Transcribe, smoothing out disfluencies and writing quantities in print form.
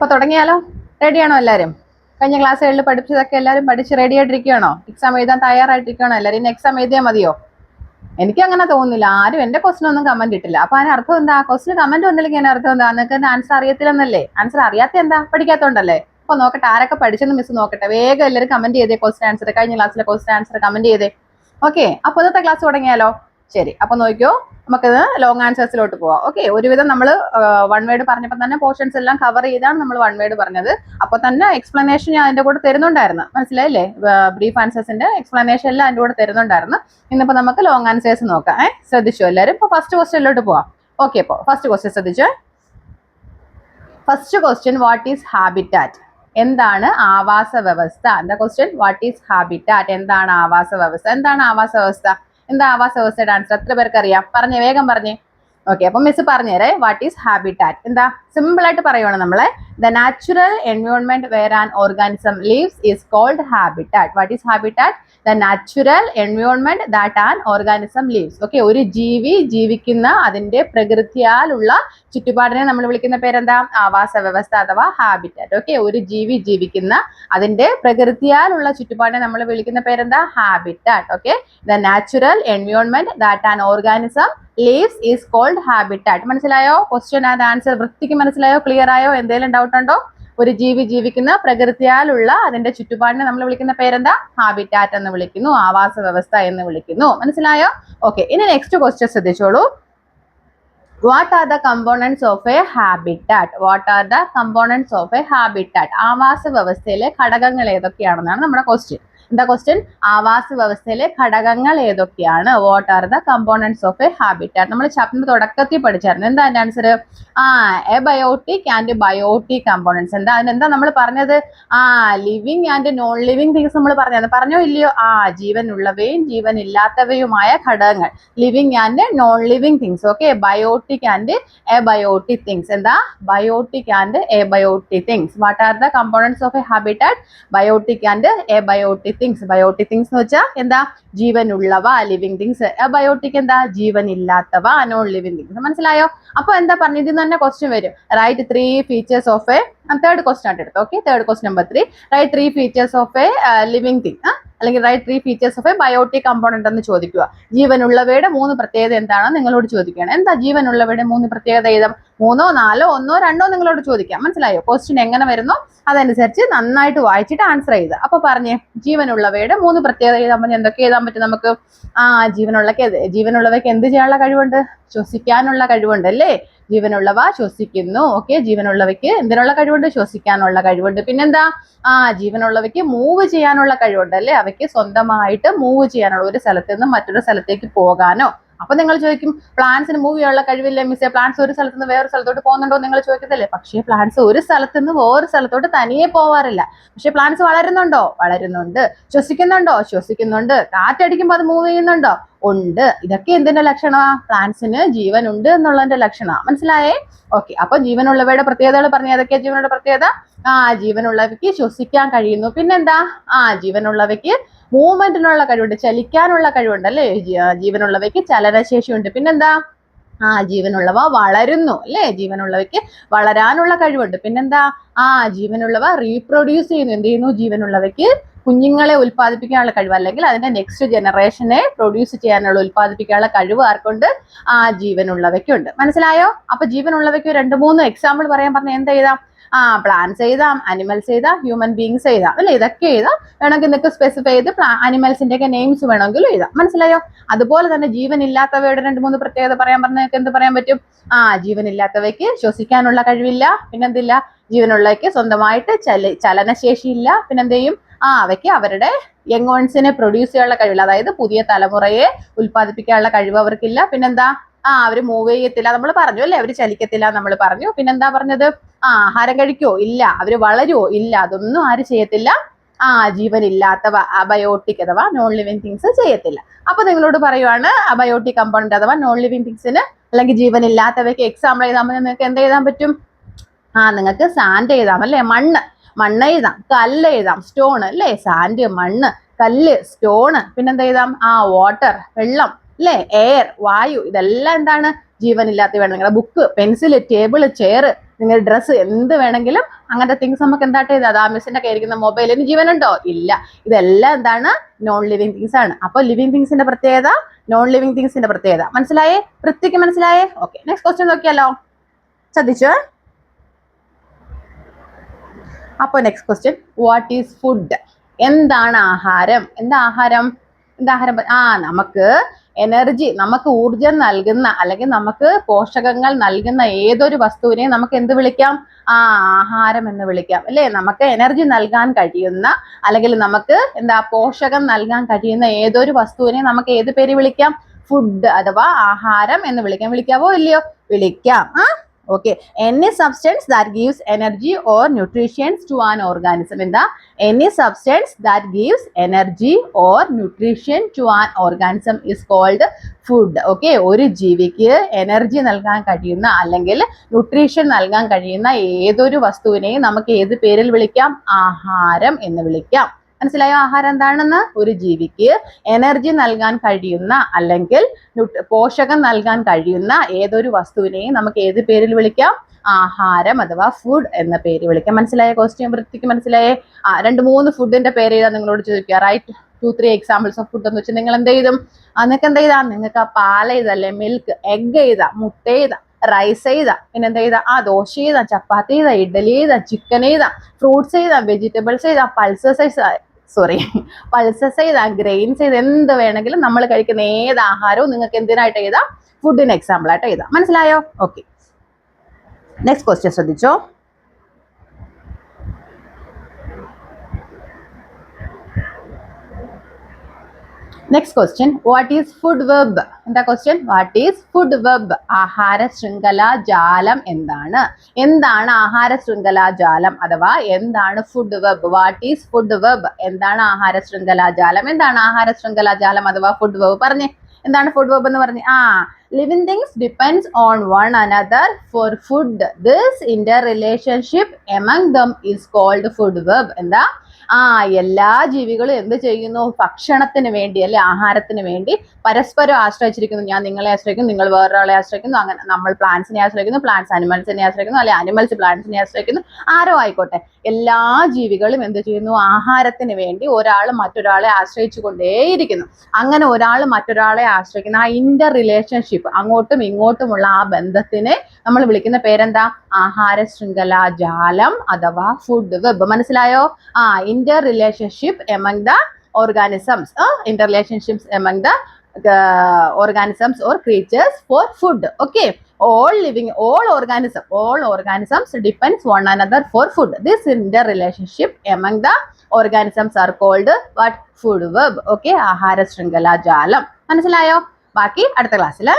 അപ്പൊ തുടങ്ങിയാലോ? റെഡിയാണോ എല്ലാവരും? കഴിഞ്ഞ ക്ലാസ്സുകളിൽ പഠിച്ചതൊക്കെ എല്ലാവരും പഠിച്ച് റെഡി ആയിട്ടിരിക്കുകയാണോ? എക്സാം എഴുതാൻ തയ്യാറായിട്ടിരിക്കുകയാണോ എല്ലാവരും? എക്സാം എഴുതിയാൽ മതിയോ? എനിക്ക് അങ്ങനെ തോന്നുന്നില്ല. ആരും എന്റെ ക്വസ്റ്റൻ ഒന്നും കമന്റ് ഇട്ടില്ല. അപ്പൊ അതിന് അർത്ഥം എന്താ? ക്വസ്റ്റൻ കമന്റ് വന്നില്ലെങ്കിൽ അതിന് അർത്ഥം എന്താ? നിങ്ങൾക്ക് ആൻസർ അറിയത്തില്ലെന്നല്ലേ? ആൻസർ അറിയാത്ത എന്താ? പഠിക്കാത്തോണ്ടല്ലേ? അപ്പൊ നോക്കട്ടെ ആരൊക്കെ പഠിച്ചെന്ന് മിസ് നോക്കട്ടെ. വേഗം എല്ലാവരും കമന്റ് ചെയ്തേ ക്വസ്റ്റൻ ആൻസർ. കഴിഞ്ഞ ക്ലാസ്സിലെ ക്വസ്റ്റൻ ആൻസർ കമന്റ് ചെയ്തേ. ഓക്കെ, അപ്പൊ ഇന്നത്തെ ക്ലാസ് തുടങ്ങിയാലോ? ശരി, അപ്പൊ നോക്കിയോ, നമുക്കിത് ലോങ് ആൻസേഴ്സിലോട്ട് പോവാം. ഓക്കെ, ഒരുവിധം നമ്മൾ വൺ വേർഡ് പറഞ്ഞപ്പോൾ തന്നെ പോർഷൻസ് എല്ലാം കവർ ചെയ്താണ് നമ്മൾ വൺ വേർഡ് പറഞ്ഞത്. അപ്പൊ തന്നെ എക്സ്പ്ലനേഷൻ ഞാൻ അതിന്റെ കൂടെ തരുന്നുണ്ടായിരുന്നു, മനസ്സിലായില്ലേ? ബ്രീഫ് ആൻസേഴ്സിന്റെ എക്സ്പ്ലനേഷൻ എല്ലാം അതിന്റെ കൂടെ തരുന്നുണ്ടായിരുന്നു. ഇന്നിപ്പോ നമുക്ക് ലോങ് ആൻസേഴ്സ് നോക്കാം. ശ്രദ്ധിച്ചു എല്ലാവരും? ഇപ്പൊ ഫസ്റ്റ് ക്വസ്റ്റ്യനിലോട്ട് പോവാം. ഓക്കെ, ഇപ്പോ ഫസ്റ്റ് ക്വസ്റ്റ്യൻ ശ്രദ്ധിച്ചോ. First question, what is habitat? എന്താണ് ആവാസ വ്യവസ്ഥ? എന്താ ക്വസ്റ്റ്യൻ? What is habitat? എന്താണ് ആവാസ വ്യവസ്ഥ? എന്താണ് ആവാസ വ്യവസ്ഥ? എന്താ ആവാസ വ്യവസ്ഥയുടെ ആൻസർ? എത്ര പേർക്ക് അറിയാം? പറഞ്ഞേ, വേഗം പറഞ്ഞേ. ഓക്കെ, അപ്പൊ മിസ് പറഞ്ഞുതരേ. What is habitat? എന്താ? സിമ്പിൾ ആയിട്ട് പറയുവാണ് നമ്മളെ. The natural environment where an organism lives is called habitat. What is habitat? The natural environment that an organism lives. Okay, ഒരു ജീവി ജീവിക്കുന്ന അതിന്റെ പ്രകൃതിയാലുള്ള ചുറ്റുപാടിനെ നമ്മൾ വിളിക്കുന്ന പേരെന്താ? ആവാസ വ്യവസ്ഥ അഥവാ ഹാബിറ്റാറ്റ്. ഓക്കെ, ഒരു ജീവി ജീവിക്കുന്ന അതിന്റെ പ്രകൃതിയാലുള്ള ചുറ്റുപാടിനെ നമ്മൾ വിളിക്കുന്ന പേരെന്താ? Habitat. Okay, the natural environment that an organism lives is called habitat. മനസ്സിലായോ? ക്വസ്റ്റ്യൻ ആൻഡ് ആൻസർ വൃത്തിക്ക് മനസ്സിലായോ? ക്ലിയർ ആയോ? എന്തെങ്കിലും ഡൗട്ട് ഉണ്ടോ? ഒരു ജീവി ജീവിക്കുന്ന പ്രകൃതിയാലുള്ള അതിന്റെ ചുറ്റുപാടിനെ നമ്മൾ വിളിക്കുന്ന പേരെന്താ? ഹാബിറ്റാറ്റ് എന്ന് വിളിക്കുന്നു, ആവാസ വ്യവസ്ഥ എന്ന് വിളിക്കുന്നു. മനസ്സിലായോ? ഓക്കെ, ഇനി നെക്സ്റ്റ് ക്വസ്റ്റ്യൻ ശ്രദ്ധിച്ചോളൂ. What are the components of a habitat? What are the components of a habitat? ആവാസ വ്യവസ്ഥയിലെ ഘടകങ്ങൾ ഏതൊക്കെയാണെന്നാണ് നമ്മുടെ ക്വസ്റ്റ്യൻ. എന്താ ക്വസ്റ്റ്യൻ? ആവാസ വ്യവസ്ഥയിലെ ഘടകങ്ങൾ ഏതൊക്കെയാണ്? What are the components of a habitat? നമ്മൾ ചാപ്റ്ററിന്റെ തുടക്കത്തിൽ പഠിച്ചായിരുന്നു. എന്താ അതിന്റെ answer? Abiotic and biotic components. എന്താ അതിനെന്താ നമ്മൾ പറഞ്ഞത്? Living and non living things നമ്മൾ പറഞ്ഞത്. പറഞ്ഞോ ഇല്ലയോ? ജീവനുള്ളവയും ജീവൻ ഇല്ലാത്തവയുമായ ഘടകങ്ങൾ, living and non living things. Okay, biotic and abiotic things. എന്താ? Biotic and abiotic things. What are the components of a habitat? Biotic and abiotic things. Biotic things എന്ന് വെച്ചാൽ എന്താ? ജീവനുള്ളവ, ലിവിങ് തിങ്സ്. എബയോട്ടിക് എന്താ? ജീവനില്ലാത്തവ, നോൺ ലിവിങ് തിങ്സ്. മനസ്സിലായോ? അപ്പൊ എന്താ പറഞ്ഞത്? ഇതിന് തന്നെ ക്വസ്റ്റ്യൻ വരും. Write 3 features of a, third question ആയിട്ട് എടുത്തു. Okay, third question number 3. Write 3 features of a living thing, അല്ലെങ്കിൽ write 3 features of a biotic component എന്ന് ചോദിക്കുക. ജീവനുള്ളവയുടെ 3 പ്രത്യേകത എന്താണെന്ന് നിങ്ങളോട് ചോദിക്കുകയാണ്. എന്താ ജീവനുള്ളവയുടെ 3 പ്രത്യേകത? എഴുതാം. 3, 4, 1, 2 നിങ്ങളോട് ചോദിക്കാം. മനസ്സിലായോ? ക്വസ്റ്റ്യൻ എങ്ങനെ വരുന്നു അതനുസരിച്ച് നന്നായിട്ട് വായിച്ചിട്ട് ആൻസർ ചെയ്ത്. അപ്പൊ പറഞ്ഞേ, ജീവനുള്ളവയുടെ 3 പ്രത്യേകത എഴുതാൻ പറഞ്ഞാൽ എന്തൊക്കെ എഴുതാൻ പറ്റും നമുക്ക്? ജീവനുള്ളവയ്ക്ക് എന്ത് ചെയ്യാനുള്ള കഴിവുണ്ട്? ശ്വസിക്കാനുള്ള കഴിവുണ്ട് അല്ലേ? ജീവനുള്ളവ ശ്വസിക്കുന്നു. ഓക്കെ, ജീവനുള്ളവയ്ക്ക് എന്തിനുള്ള കഴിവുണ്ട്? ശ്വസിക്കാനുള്ള കഴിവുണ്ട്. പിന്നെന്താ? ജീവനുള്ളവയ്ക്ക് മൂവ് ചെയ്യാനുള്ള കഴിവുണ്ട് അല്ലേ? അവയ്ക്ക് സ്വന്തമായിട്ട് മൂവ് ചെയ്യാനുള്ള, ഒരു സ്ഥലത്ത് നിന്ന് മറ്റൊരു സ്ഥലത്തേക്ക് പോകാനോ. അപ്പൊ നിങ്ങൾ ചോദിക്കും, പ്ലാന്റ്സിന് മൂവ് ചെയ്യാനുള്ള കഴിവില്ലേ മിസ്സേ? പ്ലാന്റ്സ് ഒരു സ്ഥലത്ത് നിന്ന് വേറൊരു സ്ഥലത്തോട്ട് പോകുന്നുണ്ടോ നിങ്ങൾ ചോദിക്കത്തില്ലേ? പക്ഷേ പ്ലാന്റ്സ് ഒരു സ്ഥലത്ത് നിന്ന് വേറൊരു സ്ഥലത്തോട്ട് തനിയെ പോവാറില്ല. പക്ഷെ പ്ലാന്റ്സ് വളരുന്നുണ്ടോ? വളരുന്നുണ്ട്. ശ്വസിക്കുന്നുണ്ടോ? ശ്വസിക്കുന്നുണ്ട്. കാറ്റടിക്കുമ്പോൾ അത് മൂവ് ചെയ്യുന്നുണ്ടോ? ഉണ്ട്. ഇതൊക്കെ എന്തിന്റെ ലക്ഷണമാ? പ്ലാന്റ്സിന് ജീവൻ ഉണ്ട് എന്നുള്ളതിന്റെ ലക്ഷണമാണ്. മനസ്സിലായേ? ഓക്കെ, അപ്പൊ ജീവനുള്ളവയുടെ പ്രത്യേകതകൾ പറഞ്ഞ ഏതൊക്കെയാ ജീവനുള്ള പ്രത്യേകത? ജീവനുള്ളവയ്ക്ക് ശ്വസിക്കാൻ കഴിയുന്നു. പിന്നെന്താ? ജീവനുള്ളവയ്ക്ക് മൂവ്മെന്റിനുള്ള കഴിവുണ്ട്, ചലിക്കാനുള്ള കഴിവുണ്ട് അല്ലേ? ജീവനുള്ളവയ്ക്ക് ചലനശേഷിയുണ്ട്. പിന്നെന്താ? ജീവനുള്ളവ വളരുന്നു അല്ലേ? ജീവനുള്ളവയ്ക്ക് വളരാനുള്ള കഴിവുണ്ട്. പിന്നെന്താ? ജീവനുള്ളവ റീപ്രൊഡ്യൂസ് ചെയ്യുന്നു. എന്ത് ചെയ്യുന്നു? ജീവനുള്ളവയ്ക്ക് കുഞ്ഞുങ്ങളെ ഉൽപ്പാദിപ്പിക്കാനുള്ള കഴിവ്, അല്ലെങ്കിൽ അതിന്റെ നെക്സ്റ്റ് ജനറേഷനെ പ്രൊഡ്യൂസ് ചെയ്യാനുള്ള, ഉൽപ്പാദിപ്പിക്കാനുള്ള കഴിവ് ആർക്കുണ്ട്? ജീവനുള്ളവയ്ക്കുണ്ട്. മനസ്സിലായോ? അപ്പൊ ജീവനുള്ളവയ്ക്ക് 2-3 എക്സാമ്പിൾ പറയാൻ പറഞ്ഞാൽ എന്ത് എഴുതാം? പ്ലാന്റ്സ് എഴുതാം, അനിമൽസ് എഴുതാം, ഹ്യൂമൻ ബീങ്സ് എഴുതാം അല്ലേ? ഇതൊക്കെ എഴുതാം. വേണമെങ്കിൽ നിങ്ങൾക്ക് സ്പെസിഫൈ ചെയ്ത് അനിമൽസിന്റെ ഒക്കെ നെയിംസ് വേണമെങ്കിലും എഴുതാം. മനസ്സിലായോ? അതുപോലെ തന്നെ ജീവനില്ലാത്തവയുടെ 2-3 പ്രത്യേകത പറയാൻ പറഞ്ഞാൽ എന്ത് പറയാൻ പറ്റും? ജീവനില്ലാത്തവയ്ക്ക് ശ്വസിക്കാനുള്ള കഴിവില്ല. പിന്നെന്തില്ല? ജീവനുള്ളവയ്ക്ക് സ്വന്തമായിട്ട് ചലനശേഷിയില്ല. പിന്നെന്ത് ചെയ്യും? അവയ്ക്ക് അവരുടെ യങ് വൺസിനെ പ്രൊഡ്യൂസ് ചെയ്യാനുള്ള കഴിവില്ല. അതായത് പുതിയ തലമുറയെ ഉൽപ്പാദിപ്പിക്കാനുള്ള കഴിവ് അവർക്കില്ല. പിന്നെന്താ? അവര് മൂവ് ചെയ്യത്തില്ല, നമ്മൾ പറഞ്ഞു അല്ലേ? അവര് ചലിക്കത്തില്ല നമ്മൾ പറഞ്ഞു. പിന്നെന്താ പറഞ്ഞത്? ആഹാരം കഴിക്കുവോ? ഇല്ല. അവര് വളരുവോ? ഇല്ല. അതൊന്നും ആര് ചെയ്യത്തില്ല? ജീവനില്ലാത്തവ, അബയോട്ടിക് അഥവാ നോൺ ലിവിങ് തിങ്സ് ചെയ്യത്തില്ല. അപ്പൊ നിങ്ങളോട് പറയുവാണ്, അബയോട്ടിക് കമ്പോണന്റ് അഥവാ നോൺ ലിവിങ് തിങ്സിന് അല്ലെങ്കിൽ ജീവനില്ലാത്തവയ്ക്ക് എക്സാമ്പിൾ എഴുതാൻ പറ്റും. നിങ്ങൾക്ക് എന്ത് എഴുതാൻ പറ്റും? നിങ്ങൾക്ക് സാൻഡ് എഴുതാം അല്ലേ? മണ്ണ് എഴുതാം, കല്ല് എഴുതാം, സ്റ്റോൺ അല്ലേ? സാൻഡ്, മണ്ണ്, കല്ല്, സ്റ്റോണ്. പിന്നെന്താ എഴുതാം? വാട്ടർ, വെള്ളം അല്ലേ? എയർ, വായു. ഇതെല്ലാം എന്താണ്? ജീവനില്ലാത്തവയാണ്. നിങ്ങളുടെ ബുക്ക്, പെൻസിൽ, ടേബിൾ, ചെയർ, നിങ്ങൾ ഡ്രസ്സ് എന്ത് വേണമെങ്കിലും അങ്ങനത്തെ തിങ്സ് നമുക്ക് എന്തായിട്ട് ചെയ്താൽ ആ മിസ്സിന്റെ കയ്യിരിക്കുന്ന മൊബൈലിന് ജീവനുണ്ടോ? ഇല്ല. ഇതെല്ലാം എന്താണ്? നോൺ ലിവിങ് തിങ്സ് ആണ്. അപ്പൊ ലിവിങ് തിങ്സിന്റെ പ്രത്യേകത, നോൺ ലിവിങ് തിങ്സിന്റെ പ്രത്യേകത മനസ്സിലായേ? പൃഥ്വിക്ക് മനസ്സിലായേ? ഓക്കെ, നെക്സ്റ്റ് ക്വസ്റ്റ്യൻ നോക്കിയാലോ, ശ്രദ്ധിച്ചോ. അപ്പൊ next question, what is food? എന്താണ് ആഹാരം? എന്താ ആഹാരം? നമുക്ക് എനർജി, നമുക്ക് ഊർജം നൽകുന്ന അല്ലെങ്കിൽ നമുക്ക് പോഷകങ്ങൾ നൽകുന്ന ഏതൊരു വസ്തുവിനെ നമുക്ക് എന്ത് വിളിക്കാം? ആഹാരം എന്ന് വിളിക്കാം അല്ലേ? നമുക്ക് എനർജി നൽകാൻ കഴിയുന്ന അല്ലെങ്കിൽ നമുക്ക് പോഷകം നൽകാൻ കഴിയുന്ന ഏതൊരു വസ്തുവിനെ നമുക്ക് ഏത് പേര് വിളിക്കാം? ഫുഡ് അഥവാ ആഹാരം എന്ന് വിളിക്കാം. വിളിക്കാവോ ഇല്ലയോ? വിളിക്കാം. Okay, any substance that gives energy or nutrition to an organism. Any substance that gives energy or nutrition to an organism is called food. Okay, ഒരു ജീവിക്ക് എനർജി നൽകാൻ കഴിയുന്ന അല്ലെങ്കിൽ ന്യൂട്രീഷൻ നൽകാൻ കഴിയുന്ന ഏതൊരു വസ്തുവിനെയും നമുക്ക് ഏത് പേരിൽ വിളിക്കാം? ആഹാരം എന്ന് വിളിക്കാം. മനസ്സിലായോ ആഹാരം എന്താണെന്ന്? ഒരു ജീവിക്ക് എനർജി നൽകാൻ കഴിയുന്ന അല്ലെങ്കിൽ പോഷകം നൽകാൻ കഴിയുന്ന ഏതൊരു വസ്തുവിനെയും നമുക്ക് ഏത് പേരിൽ വിളിക്കാം? ആഹാരം അഥവാ ഫുഡ് എന്ന പേര് വിളിക്കാം. മനസ്സിലായ ക്വസ്റ്റ്യൻ വൃത്തിക്ക് മനസ്സിലായേ? 2-3 ഫുഡിന്റെ പേര് ചെയ്താൽ നിങ്ങളോട് ചോദിക്കുക. റൈറ്റ് 2-3 എക്സാമ്പിൾസ് ഓഫ് ഫുഡ് എന്ന് വെച്ചാൽ നിങ്ങൾ എന്ത് ചെയ്തും? നിങ്ങൾക്ക് എന്ത് ചെയ്താ? നിങ്ങൾക്ക് പാൽ ചെയ്തല്ലേ, മിൽക്ക്, എഗ് ചെയ്താ, മുട്ട ചെയ്താ, റൈസ് ചെയ്താ, പിന്നെ എന്താ ചെയ്താ? ദോശ ചെയ്താ, ചപ്പാത്തി ചെയ്താ, ഇഡ്ഡലി ചെയ്താ, ചിക്കൻ ചെയ്താ, ഫ്രൂട്ട്സ് ചെയ്താ, വെജിറ്റബിൾസ് ചെയ്താ, പൾസസ് ചെയ്താ, ഗ്രെയിൻസ് ചെയ്ത്, എന്ത് വേണമെങ്കിലും നമ്മൾ കഴിക്കുന്ന ഏത് ആഹാരവും നിങ്ങൾക്ക് എന്തിനായിട്ട് എഴുതാം? ഫുഡിന് എക്സാമ്പിൾ ആയിട്ട് എഴുതാം. മനസ്സിലായോ? ഓക്കെ, നെക്സ്റ്റ് ക്വസ്റ്റ്യൻ ശ്രദ്ധിച്ചോ. Next question, what is food web? എന്താ question? What is food web? ആഹാര ശൃംഖല ജാലം എന്താണ്? എന്താണ് ആഹാര ശൃംഖല ജാലം അഥവാ എന്താണ് food web? What is food web? എന്താണ് ആഹാര ശൃംഖല ജാലം? എന്താണ് ആഹാര ശൃംഖല ജാലം അഥവാ ഫുഡ് വെബ്? പറഞ്ഞേ, എന്താണ് ഫുഡ് വെബ് എന്ന് പറഞ്ഞേ? Living things depends on one another for food. This interrelationship among them is called food web. എന്താ? എല്ലാ ജീവികളും എന്ത് ചെയ്യുന്നു? ഭക്ഷണത്തിന് വേണ്ടി അല്ലെ, ആഹാരത്തിന് വേണ്ടി പരസ്പരം ആശ്രയിച്ചിരിക്കുന്നു. ഞാൻ നിങ്ങളെ ആശ്രയിക്കുന്നു, നിങ്ങൾ വേറൊരാളെ ആശ്രയിക്കുന്നു, അങ്ങനെ നമ്മൾ പ്ലാന്റ്സിനെ ആശ്രയിക്കുന്നു, പ്ലാന്റ്സ് അനിമൽസിനെ ആശ്രയിക്കുന്നു, അല്ലെ അനിമൽസ് പ്ലാന്റ്സിനെ ആശ്രയിക്കുന്നു. ആരോ ആയിക്കോട്ടെ, എല്ലാ ജീവികളും എന്ത് ചെയ്യുന്നു? ആഹാരത്തിന് വേണ്ടി ഒരാൾ മറ്റൊരാളെ ആശ്രയിച്ചു കൊണ്ടേയിരിക്കുന്നു. അങ്ങനെ ഒരാൾ മറ്റൊരാളെ ആശ്രയിക്കുന്ന ആ ഇന്റർ റിലേഷൻഷിപ്പ്, അങ്ങോട്ടും ഇങ്ങോട്ടുമുള്ള ആ ബന്ധത്തിനെ നമ്മൾ വിളിക്കുന്ന പേരെന്താ? ആഹാര ശൃംഖല ജാലം അഥവാ ഫുഡ് വെബ്. മനസ്സിലായോ? Inter relationship among the organisms, interrelationships among the organisms or creatures for food. Okay, all organisms depends one another for food. This interrelationship among the organisms are called what? Food web. Okay, ആഹാര ശൃംഖല ജാലം. മനസ്സിലായോ? ബാക്കി അടുത്ത ക്ലാസ്സിൽ